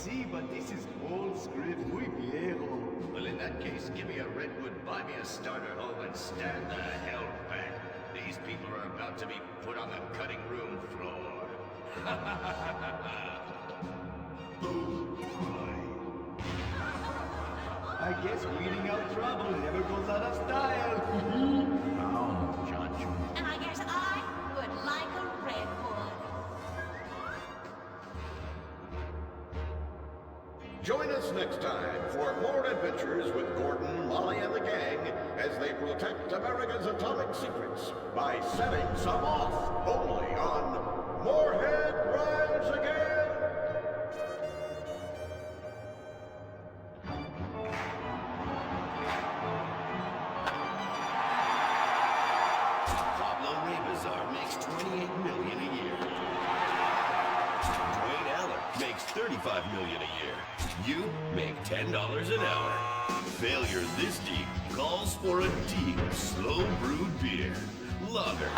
see, but this is old script, muy viejo. Well, in that case, give me a redwood, buy me a starter home, and stand the hell back. These people are about to be put on the cutting room floor. I guess weeding out trouble never goes out of style. Oh, judge. And I guess I would like a redwood. Join us next time for more adventures with Gordon, Molly, and the gang as they protect America's atomic secrets by setting some off only on Moorhead Rise Again! Pablo Rebazar makes $28 million a year. Dwayne Aller makes $35 million a year. You make $10 an hour. Failure this deep calls for a deep, slow-brewed beer. Lager,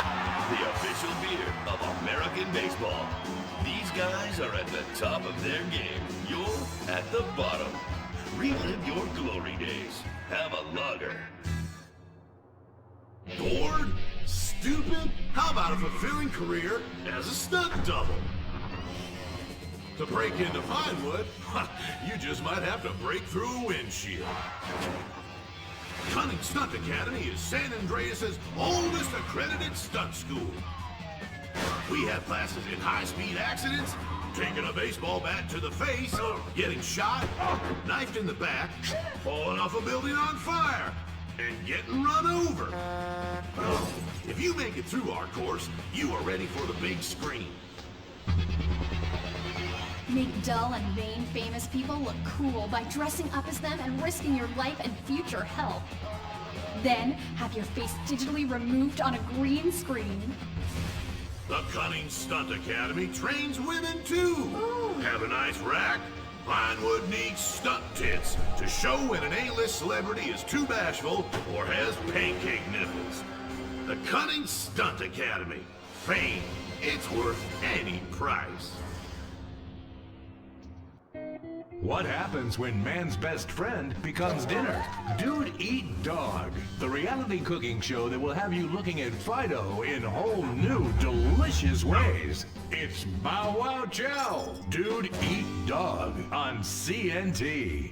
the official beer of American baseball. These guys are at the top of their game. You're at the bottom. Relive your glory days. Have a lager. Bored? Stupid? How about a fulfilling career as a stunt double? To break into Vinewood, you just might have to break through a windshield. Cunning Stunt Academy is San Andreas' oldest accredited stunt school. We have classes in high-speed accidents, taking a baseball bat to the face, getting shot, knifed in the back, falling off a building on fire, and getting run over. If you make it through our course, you are ready for the big screen. Make dull and vain famous people look cool by dressing up as them and risking your life and future health. Then, have your face digitally removed on a green screen. The Cunning Stunt Academy trains women too. Ooh. Have a nice rack? Vinewood needs stunt tits to show when an A-list celebrity is too bashful or has pancake nipples. The Cunning Stunt Academy. Fame. It's worth any price. What happens when man's best friend becomes dinner? Dude Eat Dog, the reality cooking show that will have you looking at Fido in whole new, delicious ways. It's Bow Wow Chow, Dude Eat Dog on CNT.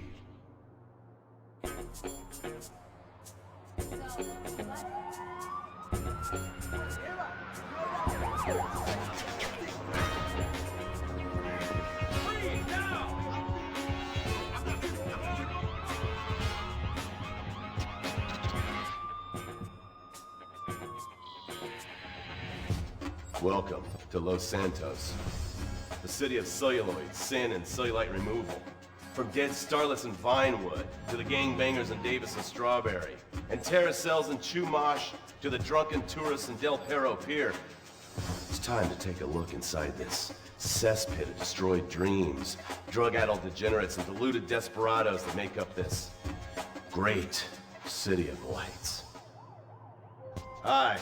Welcome to Los Santos, the city of celluloid, sin, and cellulite removal. From dead starlets in Vinewood, to the gangbangers in Davis and Strawberry, and terracels in Chumash, to the drunken tourists in Del Perro Pier. It's time to take a look inside this cesspit of destroyed dreams, drug-addled degenerates, and deluded desperados that make up this great city of lights. Hi.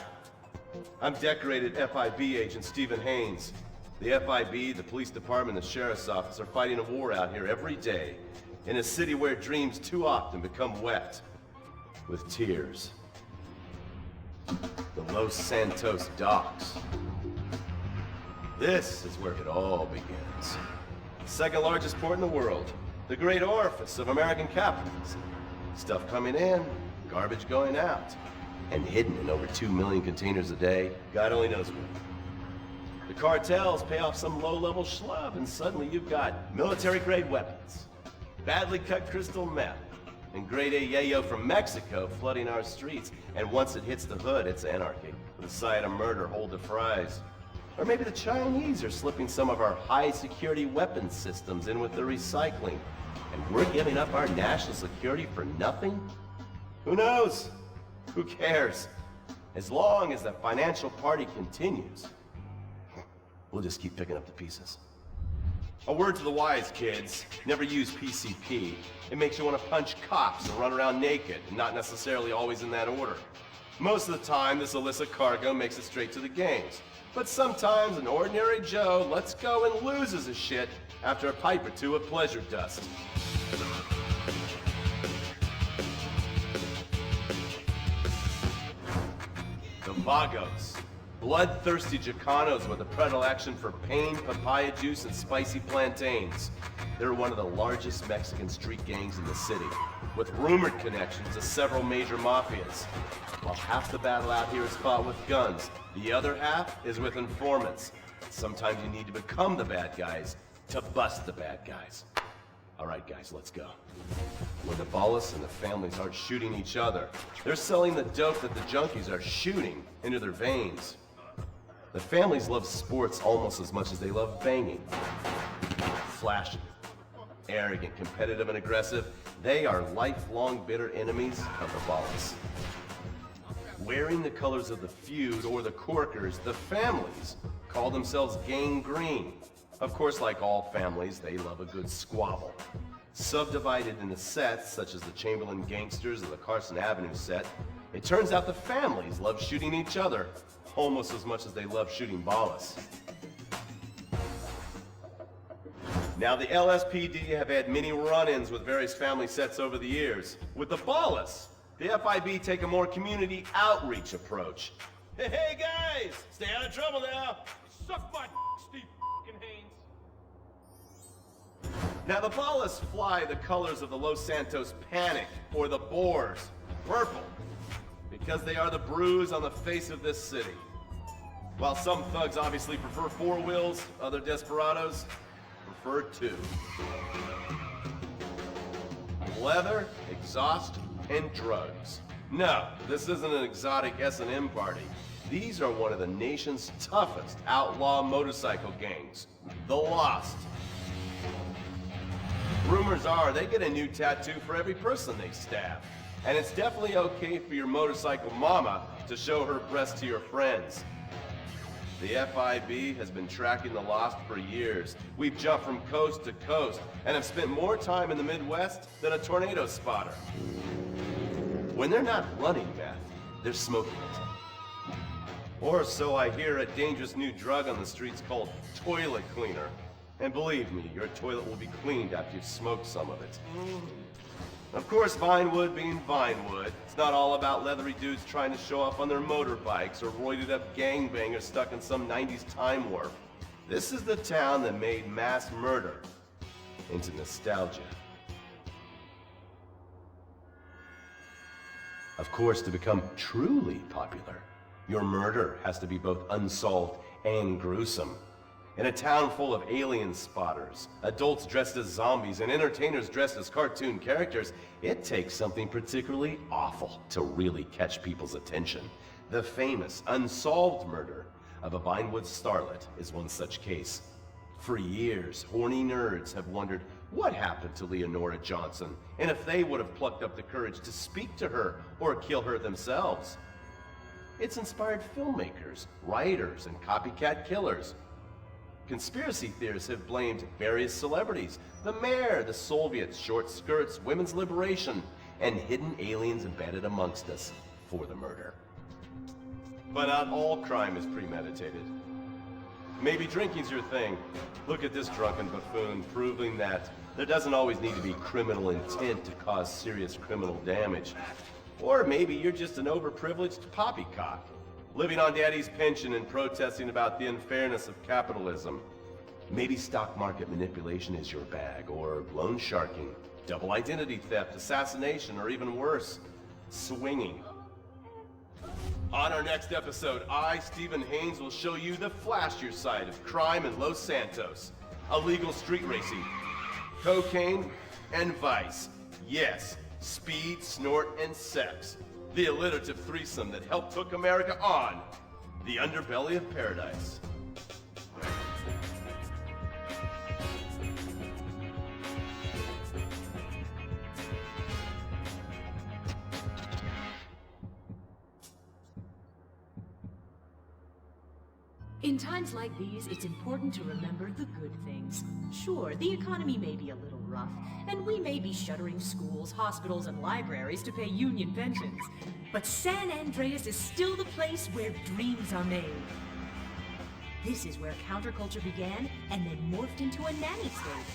I'm decorated FIB agent Stephen Haynes. The FIB, the police department, and the sheriff's office are fighting a war out here every day in a city where dreams too often become wet with tears. The Los Santos docks. This is where it all begins. The second largest port in the world. The great orifice of American capitalism. Stuff coming in, garbage going out. And hidden in over 2 million containers a day, God only knows where. The cartels pay off some low-level schlub, and suddenly you've got military-grade weapons, badly cut crystal meth, and grade A yayo from Mexico flooding our streets. And once it hits the hood, it's anarchy, with a side of murder hold the fries. Or maybe the Chinese are slipping some of our high-security weapons systems in with the recycling, and we're giving up our national security for nothing? Who knows? Who cares? As long as the financial party continues, we'll just keep picking up the pieces. A word to the wise, kids. Never use PCP. It makes you want to punch cops and run around naked, and not necessarily always in that order. Most of the time, this illicit cargo makes it straight to the gangs. But sometimes an ordinary Joe lets go and loses his shit after a pipe or two of pleasure dust. The Vagos. Bloodthirsty Chicanos with a predilection for pain, papaya juice, and spicy plantains. They're one of the largest Mexican street gangs in the city, with rumored connections to several major mafias. While half the battle out here is fought with guns, the other half is with informants. Sometimes you need to become the bad guys to bust the bad guys. All right, guys, let's go. When the Ballas and the families aren't shooting each other, they're selling the dope that the junkies are shooting into their veins. The families love sports almost as much as they love banging. Flashy, arrogant, competitive, and aggressive, they are lifelong bitter enemies of the Ballas. Wearing the colors of the feud or the Corkers, the families call themselves Gang Green. Of course, like all families, they love a good squabble. Subdivided into sets, such as the Chamberlain Gangsters or the Carson Avenue set, it turns out the families love shooting each other almost as much as they love shooting Ballas. Now, the LSPD have had many run-ins with various family sets over the years. With the Ballas, the FIB take a more community outreach approach. Hey guys, stay out of trouble now. Suck my Steve Haynes. Now, the Ballas fly the colors of the Los Santos Panic, or the Boers, purple, because they are the bruise on the face of this city. While some thugs obviously prefer four wheels, other desperados prefer two. Leather, exhaust, and drugs. No, this isn't an exotic S&M party. These are one of the nation's toughest outlaw motorcycle gangs, the Lost. Rumors are they get a new tattoo for every person they stab. And it's definitely okay for your motorcycle mama to show her breast to your friends. The FIB has been tracking the Lost for years. We've jumped from coast to coast and have spent more time in the Midwest than a tornado spotter. When they're not running meth, they're smoking it. Or so I hear, a dangerous new drug on the streets called toilet cleaner. And believe me, your toilet will be cleaned after you've smoked some of it. Of course, Vinewood being Vinewood, it's not all about leathery dudes trying to show off on their motorbikes or roided up gangbangers stuck in some 90s time warp. This is the town that made mass murder into nostalgia. Of course, to become truly popular, your murder has to be both unsolved and gruesome. In a town full of alien spotters, adults dressed as zombies, and entertainers dressed as cartoon characters, it takes something particularly awful to really catch people's attention. The famous, unsolved murder of a Vinewood starlet is one such case. For years, horny nerds have wondered what happened to Leonora Johnson, and if they would have plucked up the courage to speak to her or kill her themselves. It's inspired filmmakers, writers, and copycat killers. Conspiracy theorists have blamed various celebrities, the mayor, the Soviets, short skirts, women's liberation, and hidden aliens embedded amongst us for the murder. But not all crime is premeditated. Maybe drinking's your thing. Look at this drunken buffoon, proving that there doesn't always need to be criminal intent to cause serious criminal damage. Or maybe you're just an overprivileged poppycock, living on daddy's pension and protesting about the unfairness of capitalism. Maybe stock market manipulation is your bag, or loan sharking, double identity theft, assassination, or even worse, swinging. On our next episode, I, Stephen Haynes, will show you the flashier side of crime in Los Santos. Illegal street racing, cocaine, and vice. Yes, speed, snort, and sex. The alliterative threesome that helped hook America on the underbelly of paradise. In times like these, it's important to remember the good things. Sure, the economy may be a little rough, and we may be shuttering schools, hospitals, and libraries to pay union pensions. But San Andreas is still the place where dreams are made. This is where counterculture began and then morphed into a nanny state.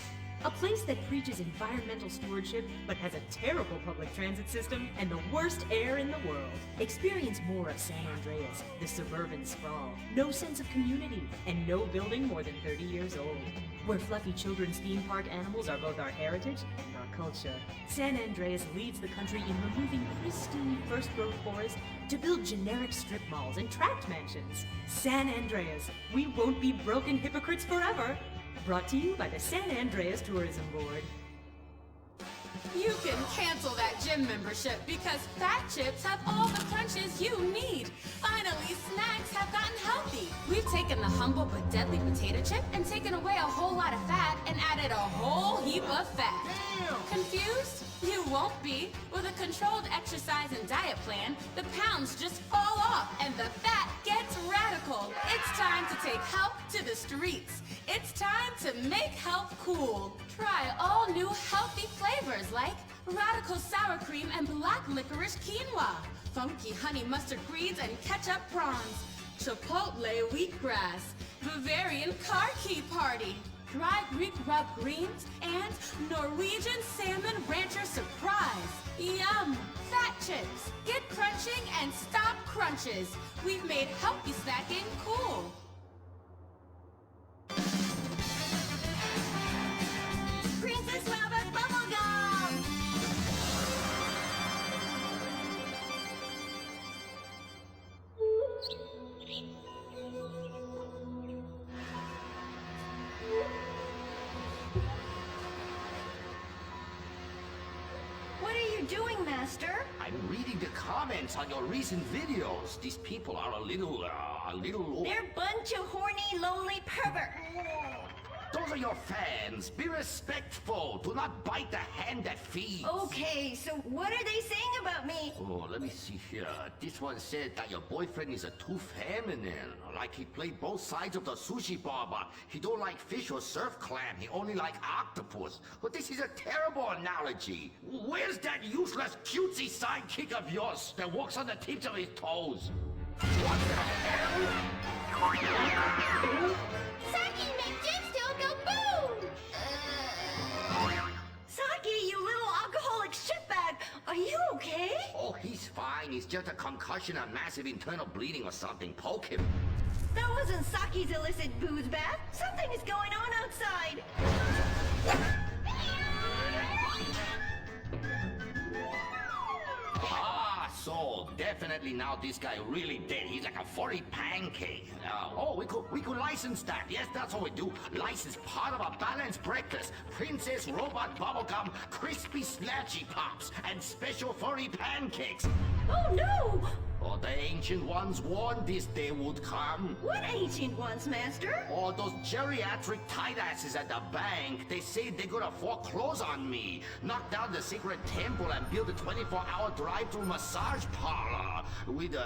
A place that preaches environmental stewardship but has a terrible public transit system and the worst air in the world. Experience more of San Andreas, the suburban sprawl. No sense of community, and no building more than 30 years old. Where fluffy children's theme park animals are both our heritage and our culture. San Andreas leads the country in removing pristine first-growth forest to build generic strip malls and tract mansions. San Andreas, we won't be broken hypocrites forever. Brought to you by the San Andreas Tourism Board. You can cancel that gym membership because Fat Chips have all the crunches you need. Finally, snacks have gotten healthy. We've taken the humble but deadly potato chip and taken away a whole lot of fat and added a whole heap of fat. Confused? You won't be. With a controlled exercise and diet plan, the pounds just fall off and the fat gets radical. It's time to take health to the streets. It's time to make health cool. Try all new healthy flavors like radical sour cream and black licorice quinoa, funky honey mustard greens and ketchup prawns, chipotle wheatgrass, Bavarian car key party, dry Greek rub greens, and Norwegian salmon rancher surprise. Yum! Fat Chips. Get crunching and stop crunches. We've made healthy snacking cool. Princess Rabbit bubblegum! What are you doing, Master? I'm reading the comments on your recent videos. These people are a little... They're a bunch of horny, lonely perverts. Those are your fans. Be respectful. Do not bite the hand that feeds. Okay, so what are they saying about me? Oh, let me see here. This one said that your boyfriend is too feminine. Like he played both sides of the sushi bar, but he don't like fish or surf clam. He only like octopus. But this is a terrible analogy. Where's that useless cutesy sidekick of yours that walks on the tips of his toes? What the hell? Saki, make Gemstone go boom! Saki, you little alcoholic shitbag! Are you okay? Oh, he's fine. He's just a concussion, a massive internal bleeding or something. Poke him. That wasn't Saki's illicit booze bath. Something is going on outside. So definitely now this guy really dead. He's like a furry pancake. We could license that. Yes, that's what we do. License part of a balanced breakfast. Princess Robot Bubblegum, crispy snatchy pops, and special furry pancakes. Oh no! Oh, the ancient ones warned this day would come. What ancient ones, Master? Oh, those geriatric tight asses at the bank. They say they're gonna foreclose on me, knock down the secret temple, and build a 24-hour drive-through massage parlor with, the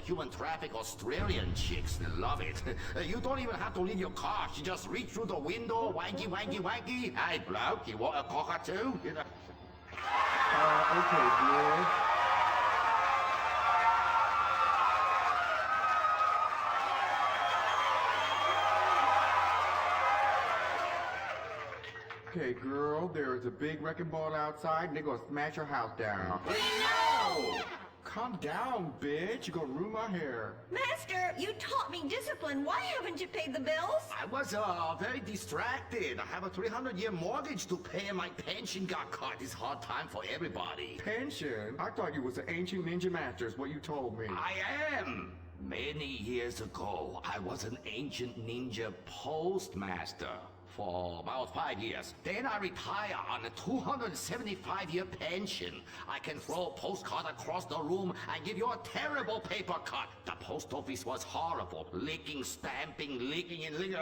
human traffic Australian chicks. They love it. You don't even have to leave your car. You just reach through the window, wanky, wanky, wanky. Hey, bloke, you want a cockatoo? Okay, dear. Okay, girl, there is a big wrecking ball outside and they're gonna smash your house down. We know! Calm down, bitch. You're gonna ruin my hair. Master, you taught me discipline. Why haven't you paid the bills? I was very distracted. I have a 300-year mortgage to pay and my pension got cut. It's hard time for everybody. Pension? I thought you was an ancient ninja master, is what you told me. I am. Many years ago, I was an ancient ninja postmaster for about 5 years. Then I retire on a 275-year pension. I can throw a postcard across the room and give you a terrible paper cut. The post office was horrible. Licking, stamping, licking, and licking.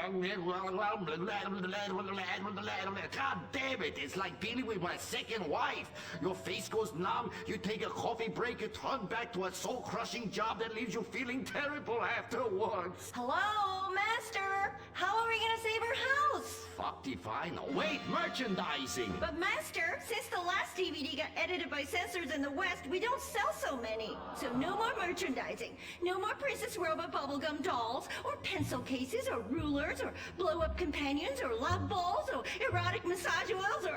God damn it, it's like dealing with my second wife. Your face goes numb, you take a coffee break, you turn back to a soul-crushing job that leaves you feeling terrible afterwards. Hello, Master? How are we gonna save our house? fuck the final. Wait, merchandising! But Master, since the last DVD got edited by censors in the West, we don't sell so many. So no more merchandising. No more Princess Robot bubblegum dolls, or pencil cases, or rulers, or blow-up companions, or love balls, or erotic massage oils, or